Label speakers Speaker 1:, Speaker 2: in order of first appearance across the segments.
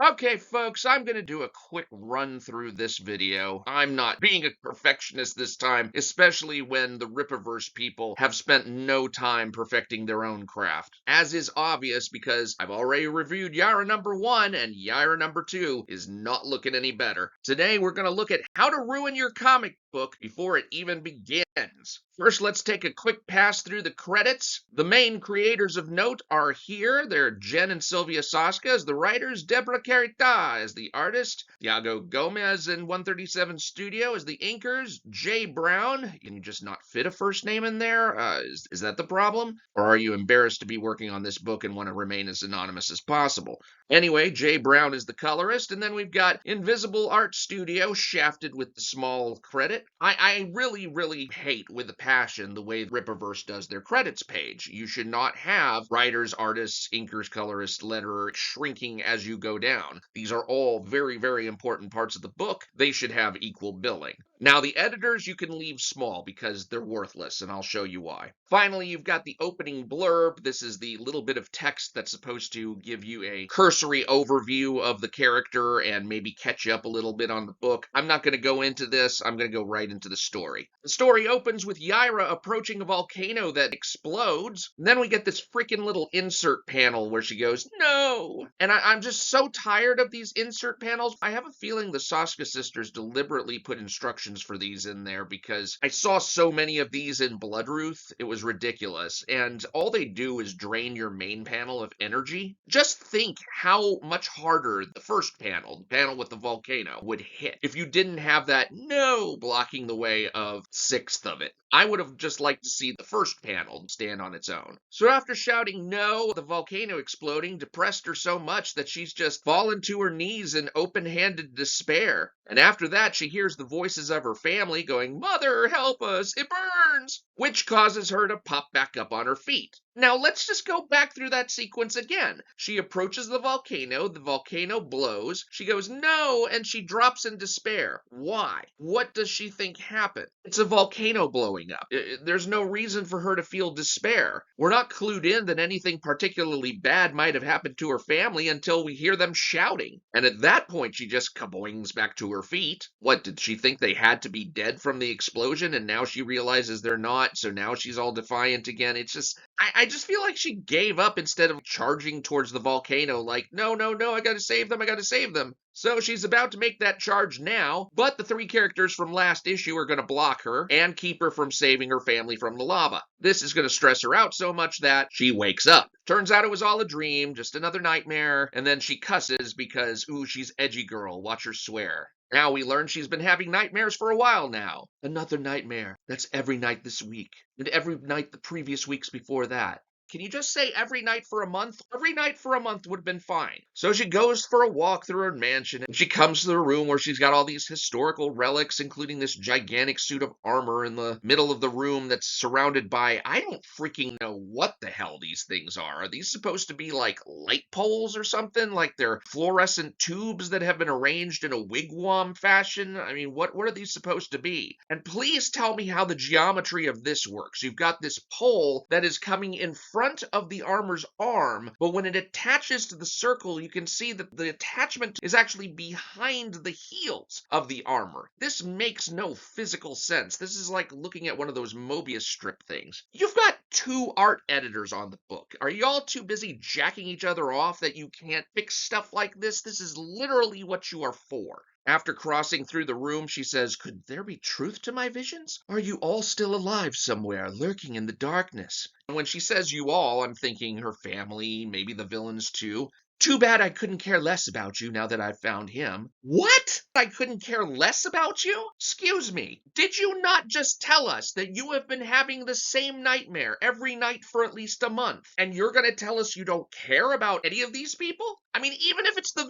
Speaker 1: Okay, folks, I'm going to do a quick run through this video. I'm not being a perfectionist this time, especially when the Rippaverse people have spent no time perfecting their own craft. As is obvious because I've already reviewed Yaira number 1 and Yaira number 2 is not looking any better. Today we're going to look at how to ruin your comic book before it even begins. First, let's take a quick pass through the credits. The main creators of note are here. They're Jen and Sylvia Soska as the writers, Deborah Carita as the artist, Thiago Gomez and 137 Studio as the inkers, Jay Brown. Can you just not fit a first name in there? Is that the problem? Or are you embarrassed to be working on this book and want to remain as anonymous as possible? Anyway, Jay Brown is the colorist, and then we've got Invisible Art Studio shafted with the small credit. I really hate with a passion the way Rippaverse does their credits page. You should not have writers, artists, inkers, colorists, letterer shrinking as you go down. These are all very important parts of the book. They should have equal billing. Now, the editors you can leave small because they're worthless, and I'll show you why. Finally, you've got the opening blurb. This is the little bit of text that's supposed to give you a cursory overview of the character and maybe catch you up a little bit on the book. I'm not going to go into this. I'm going to go right into the story. The story opens with Yaira approaching a volcano that explodes. And then we get this freaking little insert panel where she goes, "No!" And I'm just so tired of these insert panels. I have a feeling the Soska sisters deliberately put instructions for these in there because I saw so many of these in Bloodruth. It was ridiculous. And all they do is drain your main panel of energy. Just think how much harder the first panel, the panel with the volcano, would hit if you didn't have that "no" blocking the way of sixth of it. I would have just liked to see the first panel stand on its own. So after shouting "no," the volcano exploding depressed her so much that she's just fallen to her knees in open-handed despair. And after that, she hears the voices of her family going, "Mother, help us, it burns!" which causes her to pop back up on her feet. Now, let's just go back through that sequence again. She approaches the volcano blows, she goes "no," and she drops in despair. Why? What does she think happened? It's a volcano blowing up. There's no reason for her to feel despair. We're not clued in that anything particularly bad might have happened to her family until we hear them shouting. And at that point, she just kaboings back to her feet. What, did she think they had to be dead from the explosion and now she realizes they're not, so now she's all defiant again? It's just, I just feel like she gave up instead of charging towards the volcano like, no, I gotta save them. So she's about to make that charge now, but the three characters from last issue are going to block her and keep her from saving her family from the lava. This is going to stress her out so much that she wakes up. Turns out it was all a dream, just another nightmare, and then she cusses because, ooh, she's edgy girl, watch her swear. Now we learn she's been having nightmares for a while now. Another nightmare. That's every night this week, and every night the previous weeks before that. Can you just say every night for a month? Every night for a month would have been fine. So she goes for a walk through her mansion, and she comes to the room where she's got all these historical relics, including this gigantic suit of armor in the middle of the room that's surrounded by, I don't freaking know what the hell these things are. Are these supposed to be like light poles or something? Like they're fluorescent tubes that have been arranged in a wigwam fashion? I mean, what are these supposed to be? And please tell me how the geometry of this works. You've got this pole that is coming in front of the armor's arm, but when it attaches to the circle, you can see that the attachment is actually behind the heels of the armor. This makes no physical sense. This is like looking at one of those Mobius strip things. You've got two art editors on the book. Are y'all too busy jacking each other off that you can't fix stuff like this? This is literally what you are for. After crossing through the room, she says, "Could there be truth to my visions? Are you all still alive somewhere, lurking in the darkness?" And when she says "you all," I'm thinking her family, maybe the villains too. "Too bad I couldn't care less about you now that I've found him." What? I couldn't care less about you? Excuse me, did you not just tell us that you have been having the same nightmare every night for at least a month? And you're gonna tell us you don't care about any of these people? I mean, even if it's the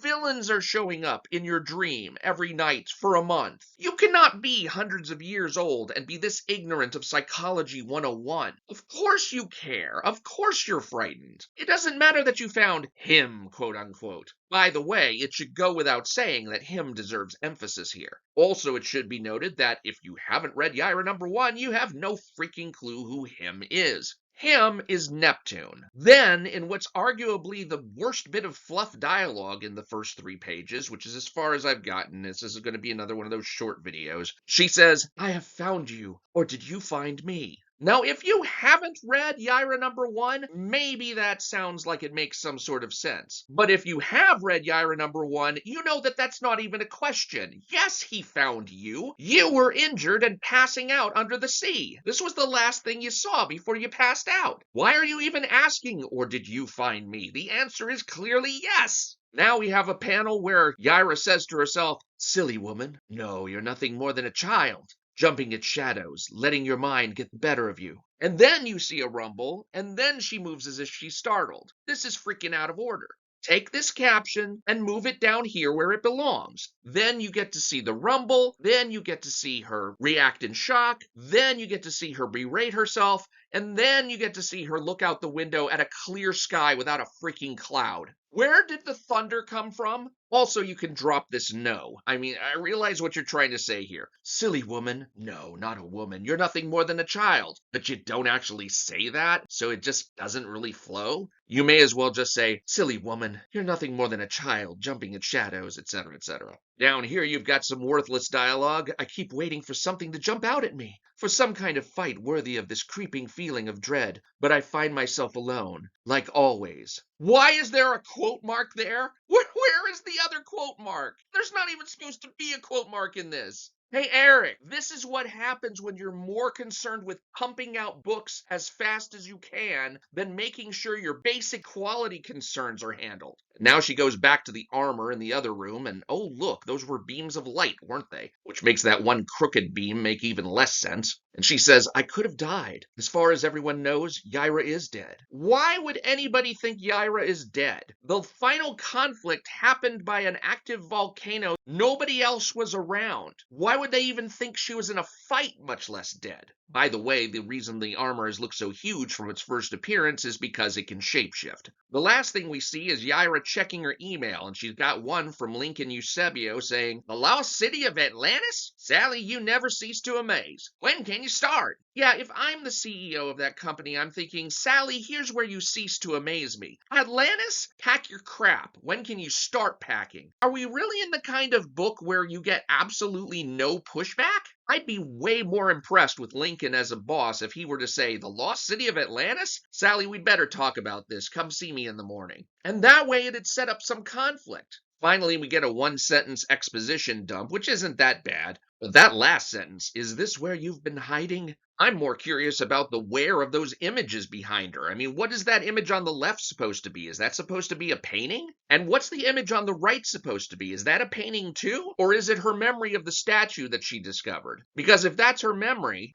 Speaker 1: villains are showing up in your dream every night for a month. You cannot be hundreds of years old and be this ignorant of Psychology 101. Of course you care. Of course you're frightened. It doesn't matter that you found found him, quote unquote. By the way, it should go without saying that him deserves emphasis here. Also, it should be noted that if you haven't read Yaira #1, you have no freaking clue who him is. Him is Neptune. Then, in what's arguably the worst bit of fluff dialogue in the first 3 pages, which is as far as I've gotten, this is going to be another one of those short videos, she says, "I have found you, or did you find me?" Now, if you haven't read Yaira #1, maybe that sounds like it makes some sort of sense. But if you have read Yaira #1, you know that that's not even a question. Yes, he found you. You were injured and passing out under the sea. This was the last thing you saw before you passed out. Why are you even asking, or did you find me? The answer is clearly yes. Now we have a panel where Yaira says to herself, "Silly woman, no, you're nothing more than a child, jumping at shadows, letting your mind get the better of you." And then you see a rumble, and then she moves as if she's startled. This is freaking out of order. Take this caption and move it down here where it belongs. Then you get to see the rumble, then you get to see her react in shock, then you get to see her berate herself, and then you get to see her look out the window at a clear sky without a freaking cloud. Where did the thunder come from? Also, you can drop this no. I mean, I realize what you're trying to say here. Silly woman. No, not a woman. You're nothing more than a child. But you don't actually say that, so it just doesn't really flow. You may as well just say, "Silly woman. You're nothing more than a child, jumping at shadows," etc., etc. Down here, you've got some worthless dialogue. "I keep waiting for something to jump out at me, for some kind of fight worthy of this creeping feeling of dread, but I find myself alone, like always." Why is there a quote mark there? Where is the other quote mark? There's not even supposed to be a quote mark in this. Hey, Eric, this is what happens when you're more concerned with pumping out books as fast as you can than making sure your basic quality concerns are handled. Now she goes back to the armor in the other room, and oh look, those were beams of light, weren't they? Which makes that one crooked beam make even less sense. And she says, "I could have died. As far as everyone knows, Yaira is dead." Why would anybody think Yaira is dead? The final conflict happened by an active volcano. Nobody else was around. Why would they even think she was in a fight, much less dead? By the way, the reason the armor has looked so huge from its first appearance is because it can shapeshift. The last thing we see is Yaira checking her email, and she's got one from Lincoln Eusebio saying, "The lost city of Atlantis? Sally, you never cease to amaze. When can you start?" Yeah, if I'm the CEO of that company, I'm thinking, "Sally, here's where you cease to amaze me. Atlantis? Pack your crap. When can you start packing?" Are we really in the kind of book where you get absolutely no pushback? I'd be way more impressed with Lincoln as a boss if he were to say, "The lost city of Atlantis? Sally, we'd better talk about this. Come see me in the morning." And that way it'd set up some conflict. Finally, we get a one-sentence exposition dump, which isn't that bad. But that last sentence, "Is this where you've been hiding?" I'm more curious about the where of those images behind her. I mean, what is that image on the left supposed to be? Is that supposed to be a painting? And what's the image on the right supposed to be? Is that a painting too? Or is it her memory of the statue that she discovered? Because if that's her memory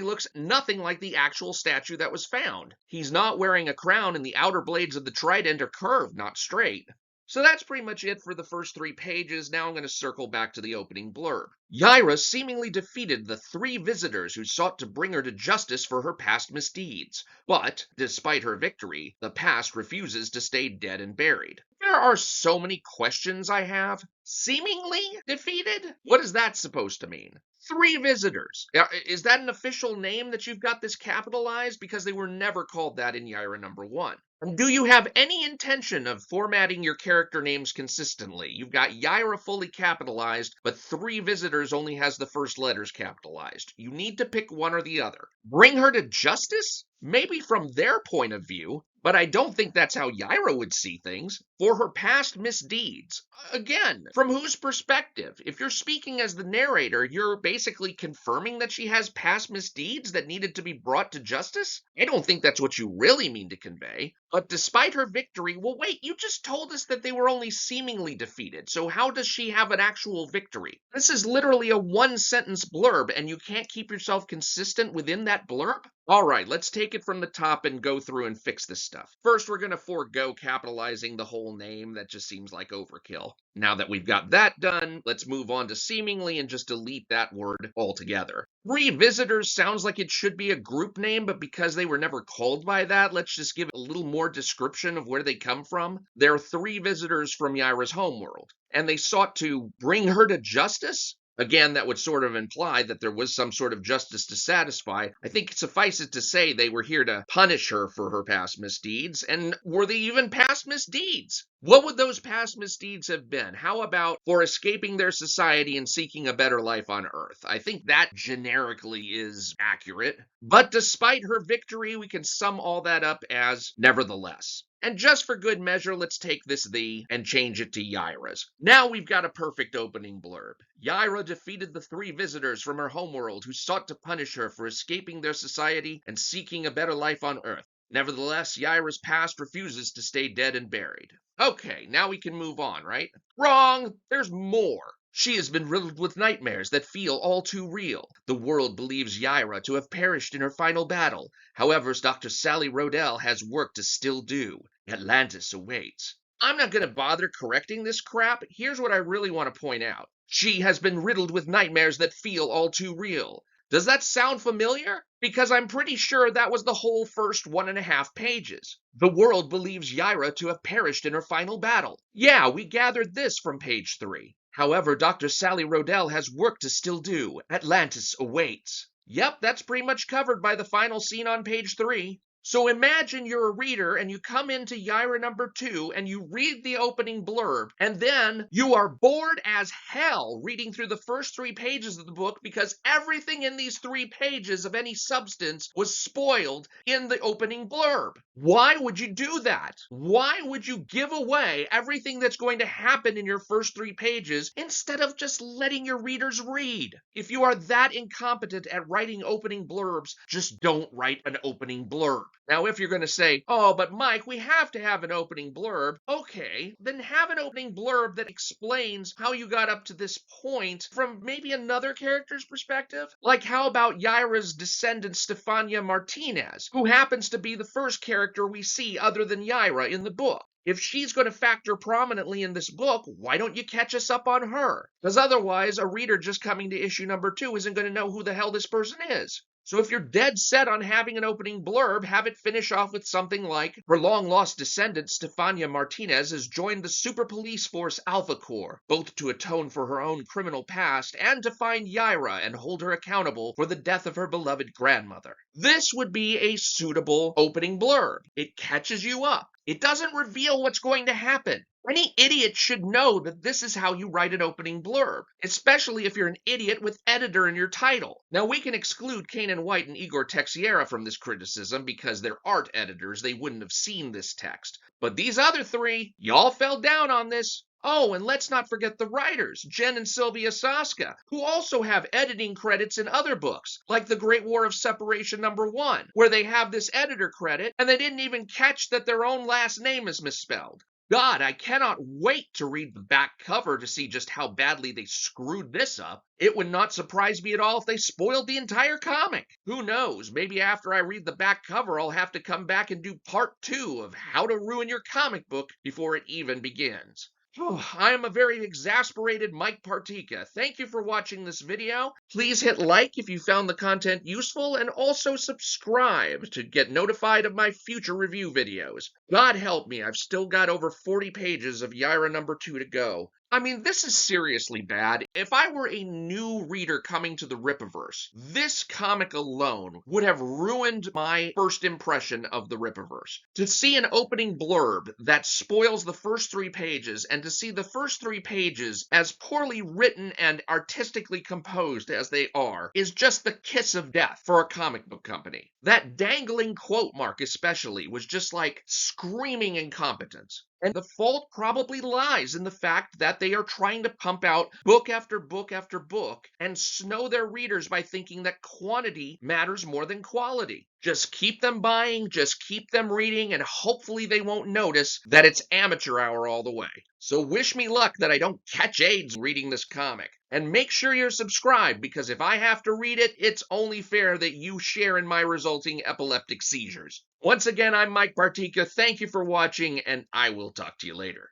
Speaker 1: looks nothing like the actual statue that was found. He's not wearing a crown and the outer blades of the trident are curved, not straight. So that's pretty much it for the first 3 pages. Now I'm going to circle back to the opening blurb. Yaira seemingly defeated the 3 visitors who sought to bring her to justice for her past misdeeds. But, despite her victory, the past refuses to stay dead and buried. There are so many questions I have. Seemingly defeated? What is that supposed to mean? 3 visitors. Is that an official name that you've got this capitalized? Because they were never called that in Yaira #1. And do you have any intention of formatting your character names consistently? You've got Yaira fully capitalized, but 3 visitors only has the first letters capitalized. You need to pick one or the other. Bring her to justice? Maybe from their point of view, but I don't think that's how Yaira would see things. For her past misdeeds. Again, from whose perspective? If you're speaking as the narrator, you're basically confirming that she has past misdeeds that needed to be brought to justice? I don't think that's what you really mean to convey. But despite her victory, well, wait, you just told us that they were only seemingly defeated, so how does she have an actual victory? This is literally a 1-sentence blurb, and you can't keep yourself consistent within that blurb? All right, let's take it from the top and go through and fix this stuff. First, we're going to forego capitalizing the whole name. That just seems like overkill. Now that we've got that done, let's move on to seemingly and just delete that word altogether. Revisitors sounds like it should be a group name, but because they were never called by that, let's just give a little more description of where they come from. There are 3 visitors from Yaira's homeworld, and they sought to bring her to justice? Again, that would sort of imply that there was some sort of justice to satisfy. I think it suffices to say they were here to punish her for her past misdeeds. And were they even past misdeeds? What would those past misdeeds have been? How about for escaping their society and seeking a better life on Earth? I think that generically is accurate. But despite her victory, we can sum all that up as nevertheless. And just for good measure, let's take this "the" and change it to Yaira's. Now we've got a perfect opening blurb. Yaira defeated the 3 visitors from her homeworld who sought to punish her for escaping their society and seeking a better life on Earth. Nevertheless, Yaira's past refuses to stay dead and buried. Okay, now we can move on, right? Wrong! There's more. She has been riddled with nightmares that feel all too real. The world believes Yaira to have perished in her final battle. However, Dr. Sally Rodell has work to still do. Atlantis awaits. I'm not going to bother correcting this crap. Here's what I really want to point out. She has been riddled with nightmares that feel all too real. Does that sound familiar? Because I'm pretty sure that was the whole first 1.5 pages. The world believes Yaira to have perished in her final battle. Yeah, we gathered this from page 3. However, Dr. Sally Rodell has work to still do. Atlantis awaits. Yep, that's pretty much covered by the final scene on page 3. So imagine you're a reader and you come into Yaira number 2 and you read the opening blurb, and then you are bored as hell reading through the first 3 pages of the book because everything in these 3 pages of any substance was spoiled in the opening blurb. Why would you do that? Why would you give away everything that's going to happen in your first 3 pages instead of just letting your readers read? If you are that incompetent at writing opening blurbs, just don't write an opening blurb. Now, if you're going to say, oh, but Mike, we have to have an opening blurb, okay, then have an opening blurb that explains how you got up to this point from maybe another character's perspective. Like, how about Yaira's descendant, Stefania Martinez, who happens to be the first character we see other than Yaira in the book? If she's going to factor prominently in this book, why don't you catch us up on her? Because otherwise, a reader just coming to issue number 2 isn't going to know who the hell this person is. So if you're dead set on having an opening blurb, have it finish off with something like, her long-lost descendant, Stefania Martinez, has joined the super police force Alpha Corps, both to atone for her own criminal past and to find Yaira and hold her accountable for the death of her beloved grandmother. This would be a suitable opening blurb. It catches you up. It doesn't reveal what's going to happen. Any idiot should know that this is how you write an opening blurb, especially if you're an idiot with editor in your title. Now, we can exclude Kanan White and Igor Texiera from this criticism because they're art editors. They wouldn't have seen this text. But these other 3, y'all fell down on this. Oh, and let's not forget the writers, Jen and Sylvia Saska, who also have editing credits in other books, like The Great War of Separation #1, where they have this editor credit, and they didn't even catch that their own last name is misspelled. God, I cannot wait to read the back cover to see just how badly they screwed this up. It would not surprise me at all if they spoiled the entire comic. Who knows, maybe after I read the back cover, I'll have to come back and do part 2 of How to Ruin Your Comic Book before it even begins. I am a very exasperated Mike Partika. Thank you for watching this video. Please hit like if you found the content useful, and also subscribe to get notified of my future review videos. God help me, I've still got over 40 pages of Yaira number 2 to go. I mean, this is seriously bad. If I were a new reader coming to the Rippaverse, this comic alone would have ruined my first impression of the Rippaverse. To see an opening blurb that spoils the first 3 pages, and to see the first 3 pages as poorly written and artistically composed as they are, is just the kiss of death for a comic book company. That dangling quote mark especially was just like screaming incompetence. And the fault probably lies in the fact that they are trying to pump out book after book after book and snow their readers by thinking that quantity matters more than quality. Just keep them buying, just keep them reading, and hopefully they won't notice that it's amateur hour all the way. So wish me luck that I don't catch AIDS reading this comic. And make sure you're subscribed, because if I have to read it, it's only fair that you share in my resulting epileptic seizures. Once again, I'm Mike Bartica. Thank you for watching, and I will talk to you later.